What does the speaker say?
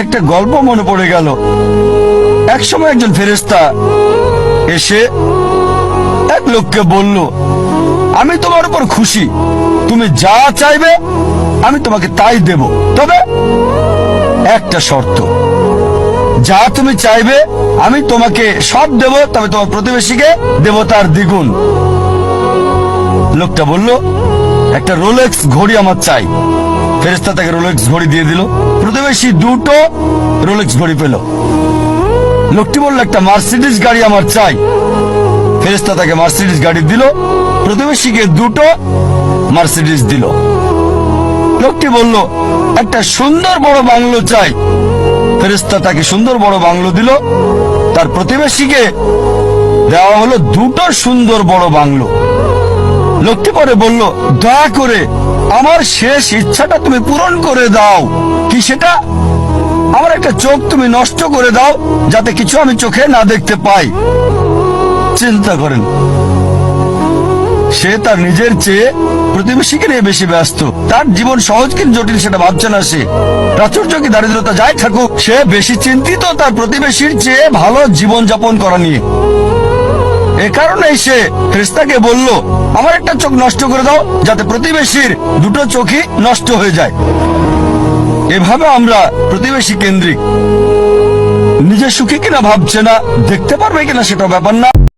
একটা গল্প মনে পড়ে গেল। একসময় একজন ফেরেশতা এসে এক লোককে বলল, আমি তোমার উপর খুশি, তুমি যা চাইবে আমি তোমাকে তাই দেব, তবে একটা শর্ত, যা তুমি চাইবে আমি তোমাকে সব দেব, তবে তোমার প্রতিবেশীকে দেব তার দ্বিগুণ। লোকটা বলল, একটা রোলেক্স ঘড়ি আমার চাই। ফেরেশতা তাকে রোলেক্স ঘড়ি দিয়ে দিল। প্রতিবেশী দুটো রোলেক্স ঘড়ি পেল। লোকটি বলল, একটা মার্সিডিজ গাড়ি আমার চাই। ফেরেশতা তাকে মার্সিডিজ গাড়ি দিল। প্রতিবেশীকে দুটো মার্সিডিজ দিল। লোকটি বলল, একটা সুন্দর বড় বাংলো চাই। ফেরেশতা তাকে সুন্দর বড় বাংলো দিল। তার প্রতিবেশীকে দেওয়া হলো দুটো সুন্দর বড় বাংলো। লোকটি পরে বলল, দয়া করে আমার শেষ ইচ্ছাটা তুমি পূরণ করে দাও। কি সেটা? আমার একটা চোখ তুমি নষ্ট করে দাও, যাতে কিছু আমি চোখে না দেখতে পাই। চিন্তা করেন, সে তার নিজের চেয়ে প্রতিবেশীকে নিয়ে বেশি ব্যস্ত। তার জীবন সহজ কিন্তু জটিল সেটা ভাবছে না সে। প্রাচুর্য কি দারিদ্রতা যাই থাকুক, সে বেশি চিন্তিত তার প্রতিবেশীর চেয়ে ভালো জীবন যাপন করা নিয়ে। এ কারণেই সে ফেরেশতাকে বলল, আমার একটা চোখ নষ্ট করে দাও, যাতে প্রতিবেশীর দুটো চোখই নষ্ট হয়ে যায়। এভাবে আমরা প্রতিবেশী কেন্দ্রিক। নিজে সুখী কিনা ভাবছে না, দেখতে পারবে কিনা সেটা ব্যাপার না।